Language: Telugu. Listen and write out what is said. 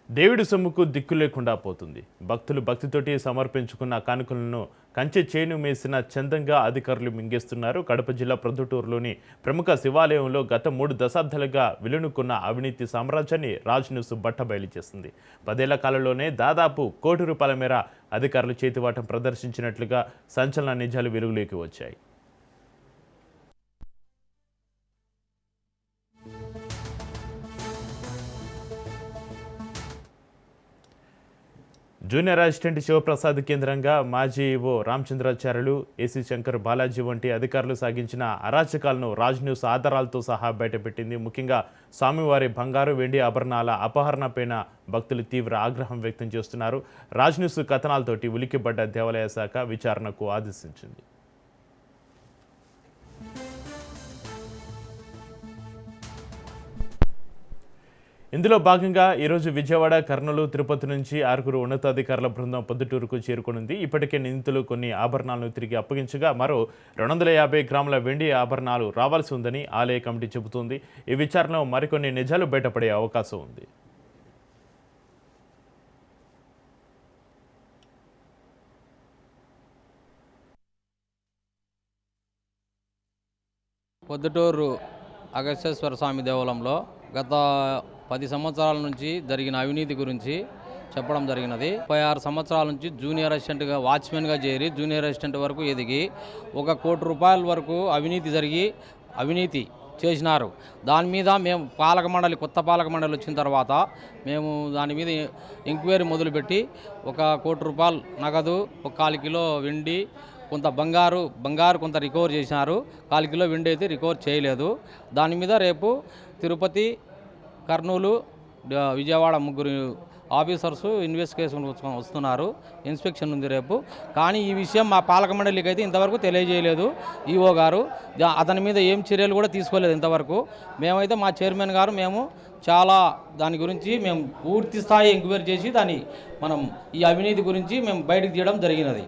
దేవుడి సొమ్ముకు దిక్కు లేకుండా పోతుంది. భక్తులు భక్తితోటి సమర్పించుకున్న కానుకలను కంచె చేను మేసిన చందంగా అధికారులు మింగేస్తున్నారు. కడప జిల్లా ప్రొద్దుటూరులోని ప్రముఖ శివాలయంలో గత 3 దశాబ్దాలుగా విలునుకున్న అవినీతి సామ్రాజ్యాన్ని రాజ్ న్యూస్ బట్టబయలు చేస్తుంది. 10 ఏళ్ల కాలంలోనే దాదాపు ₹1 కోటి మేర అధికారులు చేతివాటం ప్రదర్శించినట్లుగా సంచలన నిజాలు వెలుగులోకి వచ్చాయి. జూనియర్ అసిస్టెంట్ శివప్రసాద్ కేంద్రంగా మాజీ ఈవో రామచంద్రాచార్యులు, ఏసీ శంకర్, బాలాజీ వంటి అధికారులు సాగించిన అరాచకాలను రాజ్ న్యూస్ ఆధారాలతో సహా బయటపెట్టింది. ముఖ్యంగా స్వామివారి బంగారు, వెండి ఆభరణాల అపహరణపైన భక్తులు తీవ్ర ఆగ్రహం వ్యక్తం చేస్తున్నారు. రాజ్ న్యూస్ కథనాలతోటి ఉలిక్కిపడ్డ దేవాలయ శాఖ విచారణకు ఆదేశించింది. ఇందులో భాగంగా ఈరోజు విజయవాడ, కర్నూలు, తిరుపతి నుంచి 6 ఉన్నతాధికారుల బృందం పొద్దుటూరుకు చేరుకునుంది. ఇప్పటికే నిందితులు కొన్ని ఆభరణాలను తిరిగి అప్పగించగా మరో 250 గ్రాముల వెండి ఆభరణాలు రావాల్సి ఉందని ఆలయ కమిటీ చెబుతోంది. ఈ విచారణలో మరికొన్ని నిజాలు బయటపడే అవకాశం ఉంది. పొద్దుటూరు అగస్తేశ్వర స్వామి దేవాలయంలో గత 10 సంవత్సరాల నుంచి జరిగిన అవినీతి గురించి చెప్పడం జరిగినది. 36 సంవత్సరాల నుంచి జూనియర్ అసిస్టెంట్గా వాచ్మెన్గా చేరి జూనియర్ అసిస్టెంట్ వరకు ఎదిగి ₹1 కోటి వరకు అవినీతి చేసినారు. దాని మీద మేము కొత్త పాలక మండలి వచ్చిన తర్వాత మేము దాని మీద ఎంక్వైరీ మొదలుపెట్టి ₹1 కోటి నగదు, 1/4 కిలో వెండి, కొంత బంగారు కొంత రికవర్ చేసినారు. 1/4 కిలో వెండి అయితే రికవర్ చేయలేదు. దాని మీద రేపు తిరుపతి, కర్నూలు, విజయవాడ 3 ఆఫీసర్స్ ఇన్వెస్టిగేషన్ వస్తున్నారు. ఇన్స్పెక్షన్ ఉంది రేపు. కానీ ఈ విషయం మా పాలక మండలికి అయితే ఇంతవరకు తెలియజేయలేదు ఈఓ గారు. అతని మీద ఏం చర్యలు కూడా తీసుకోలేదు ఇంతవరకు. మేమైతే మా చైర్మన్ గారు మేము చాలా దాని గురించి మేము పూర్తి స్థాయి ఎంక్వైరీ చేసి మనం ఈ అవినీతి గురించి మేము బయటకు తీయడం జరిగినది.